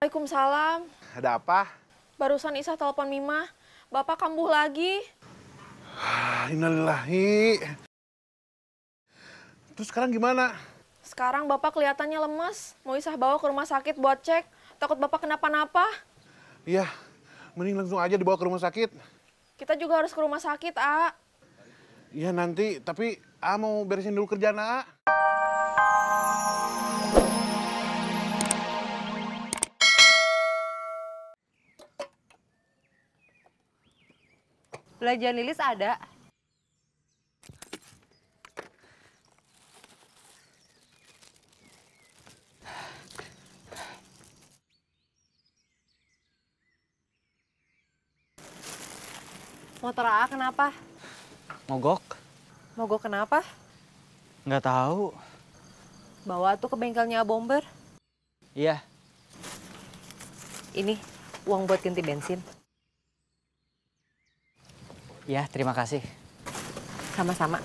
Waalaikumsalam. Ada apa? Barusan Isa telepon Mima. Bapak kambuh lagi. Innalillahi. Terus sekarang gimana? Sekarang Bapak kelihatannya lemes. Mau Isa bawa ke rumah sakit buat cek. Takut Bapak kenapa-napa. Iya, mending langsung aja dibawa ke rumah sakit. Kita juga harus ke rumah sakit, A. Iya nanti, tapi A mau beresin dulu kerjaan A. Belanjaan Lilis ada. Motor AA kenapa? Mogok? Mogok kenapa? Nggak tahu. Bawa tuh ke bengkelnya Bomber. Iya. Ini uang buat ganti bensin. Ya, terima kasih. Sama-sama.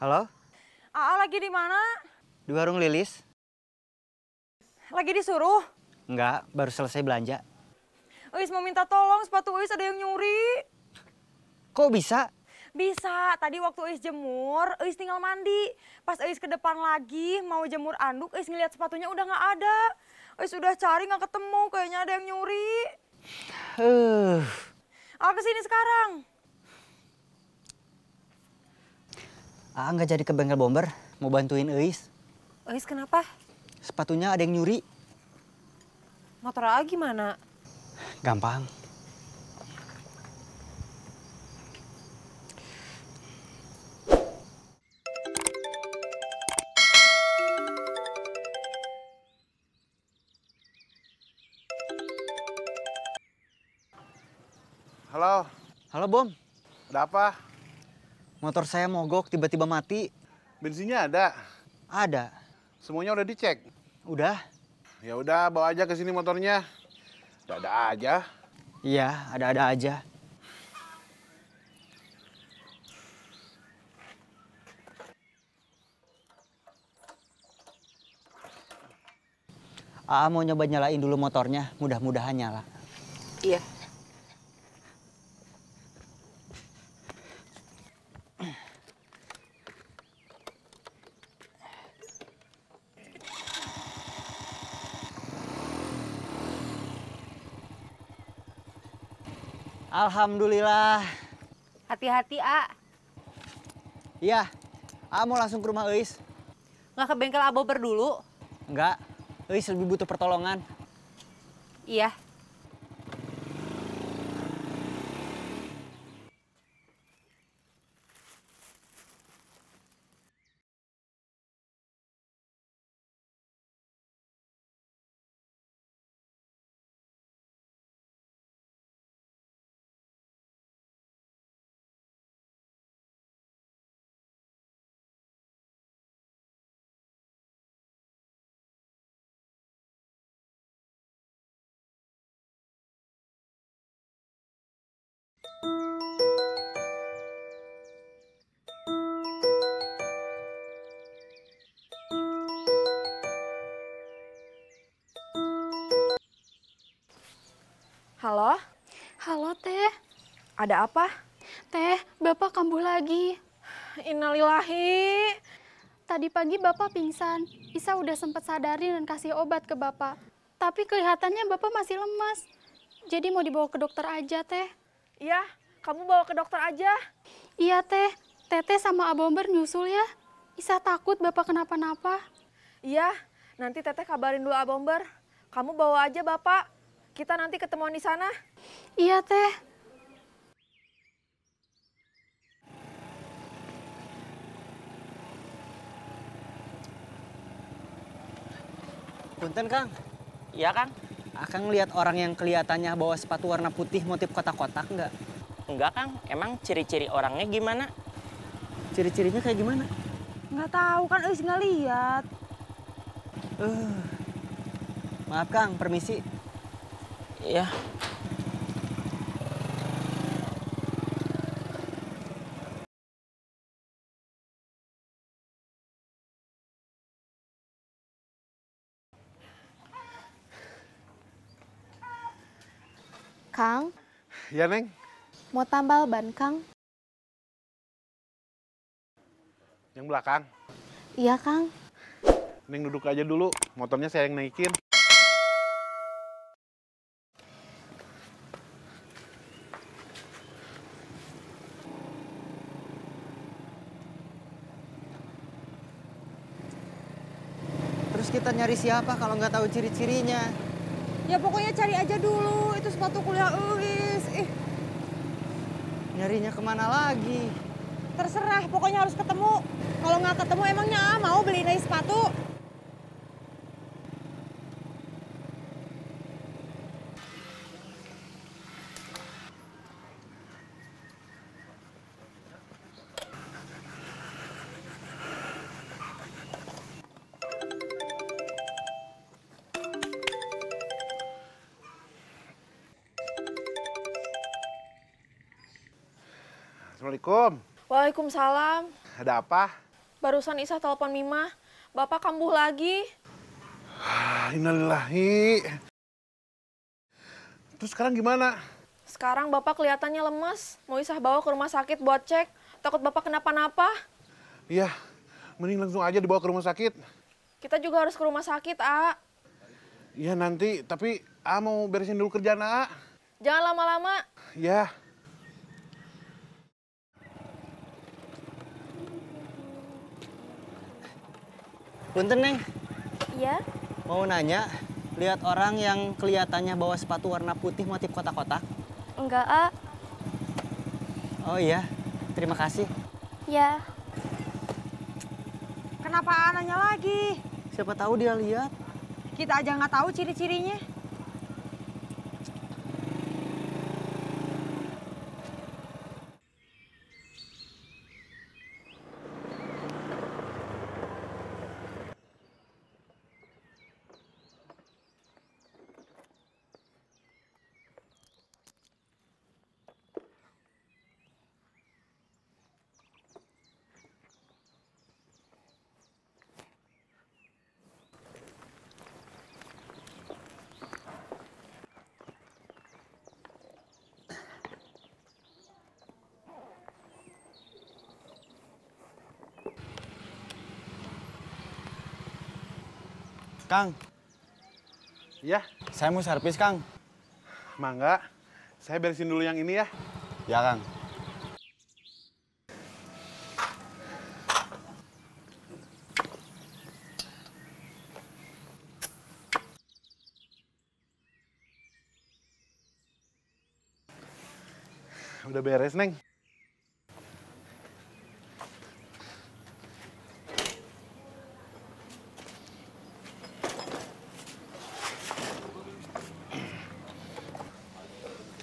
Halo? AA lagi di mana? Di warung Lilis? Lagi disuruh. Enggak, baru selesai belanja. Uis mau minta tolong, sepatu Uis ada yang nyuri. Kok bisa? Bisa, tadi waktu Uis jemur, Uis tinggal mandi. Pas Uis ke depan lagi, mau jemur anduk, Uis ngeliat sepatunya udah nggak ada. Uis udah cari nggak ketemu, kayaknya ada yang nyuri. Kesini sekarang. Nggak jadi ke bengkel Bomber, mau bantuin Eis. Uis kenapa? Sepatunya ada yang nyuri. Motor AA gimana? Gampang. Halo, Halo, Bom. ada apa? Motor saya mogok, tiba-tiba mati. Bensinnya ada? Ada. Semuanya udah dicek? Udah? Ya udah, bawa aja ke sini motornya. Ada aja. Iya, ada-ada aja. Mau nyoba nyalain dulu motornya, mudah-mudahan nyala. Iya. Alhamdulillah. Hati-hati, A. Iya, mau langsung ke rumah Eis. Nggak ke bengkel Abober dulu? Enggak, Eis lebih butuh pertolongan. Iya. Halo? Halo, Teh. Ada apa? Teh, Bapak kambuh lagi. Innalillahi. Tadi pagi Bapak pingsan. Isa udah sempat sadarin dan kasih obat ke Bapak. Tapi kelihatannya Bapak masih lemas. Jadi mau dibawa ke dokter aja, Teh. Iya, kamu bawa ke dokter aja. Iya, Teh. Teteh sama Abomber nyusul ya. Isa takut Bapak kenapa-napa. Iya, nanti Teteh kabarin dulu Abomber. Kamu bawa aja Bapak. Kita nanti ketemuan di sana. Iya, Teh. Punten, Kang. Iya, Kang? Akang lihat orang yang kelihatannya bawa sepatu warna putih motif kotak-kotak nggak? Enggak, Kang. Emang ciri-ciri orangnya gimana? Ciri-cirinya kayak gimana? Nggak tahu kan, Uis nggak lihat. Maaf, Kang. Permisi. Iya. Kang, Ya, Neng. mau tambal ban, Kang? Yang belakang. Iya, Kang. Neng duduk aja dulu, motornya saya yang naikin. Terus kita nyari siapa kalau nggak tahu ciri-cirinya? Ya pokoknya cari aja dulu, itu sepatu kuliah Uis. Nyarinya kemana lagi? Terserah, pokoknya harus ketemu. Kalau nggak ketemu emangnya mau beliin lagi sepatu? Assalamualaikum. Waalaikumsalam. Ada apa? Barusan Isa telepon Mima. Bapak kambuh lagi. Innalillahi. Terus sekarang gimana? Sekarang Bapak kelihatannya lemes. Mau Isa bawa ke rumah sakit buat cek. Takut Bapak kenapa-napa. Iya, mending langsung aja dibawa ke rumah sakit. Kita juga harus ke rumah sakit, A. Iya nanti, tapi mau beresin dulu kerjaan A. Jangan lama-lama. Ya. Punten, Neng. Iya? Mau nanya, lihat orang yang kelihatannya bawa sepatu warna putih motif kotak-kotak? Enggak, A. Oh iya, terima kasih. Ya. Kenapa nanya lagi? Siapa tahu dia lihat. Kita aja nggak tahu ciri-cirinya. Kang, Ya, saya mau servis, Kang. mangga. Saya beresin dulu yang ini ya. Ya, Kang. Udah beres, Neng.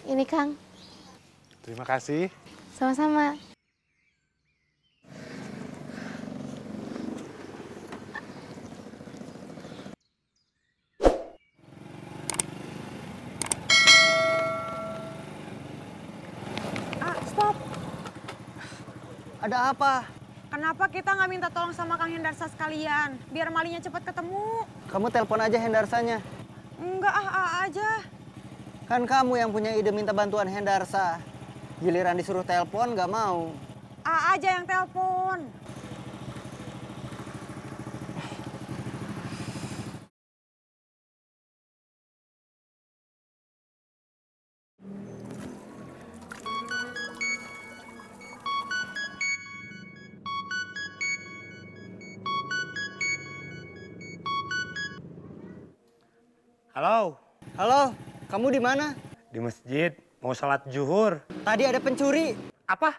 Ini, Kang. Terima kasih. Sama-sama. Stop. Ada apa? Kenapa kita nggak minta tolong sama Kang Hendarsa sekalian? Biar malingnya cepat ketemu. Kamu telepon aja Hendarsanya. Enggak, aja. Kan kamu yang punya ide minta bantuan Hendarsa. Giliran disuruh telepon nggak mau. Aja yang telepon. Halo, Halo, kamu di mana? di masjid mau sholat zuhur. Tadi ada pencuri. Apa?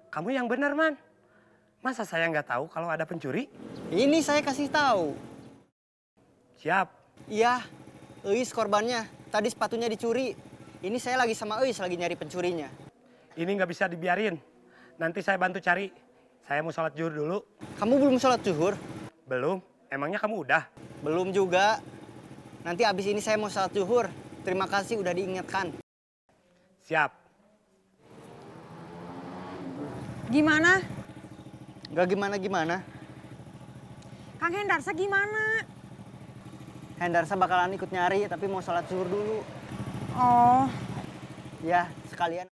Kamu yang benar, Man. Masa saya nggak tahu kalau ada pencuri? Ini saya kasih tahu. Siap. Iya, Eis korbannya. Tadi sepatunya dicuri. Ini saya lagi sama Eis lagi nyari pencurinya. Ini nggak bisa dibiarin. Nanti saya bantu cari. Saya mau sholat zuhur dulu. Kamu belum sholat zuhur? Belum? Emangnya kamu udah? Belum juga. Nanti abis ini saya mau sholat zuhur. Terima kasih udah diingatkan. Siap. Gimana? Gak gimana-gimana. Kang Hendarsa gimana? Hendarsa bakalan ikut nyari tapi mau sholat zuhur dulu. Oh, Ya, sekalian.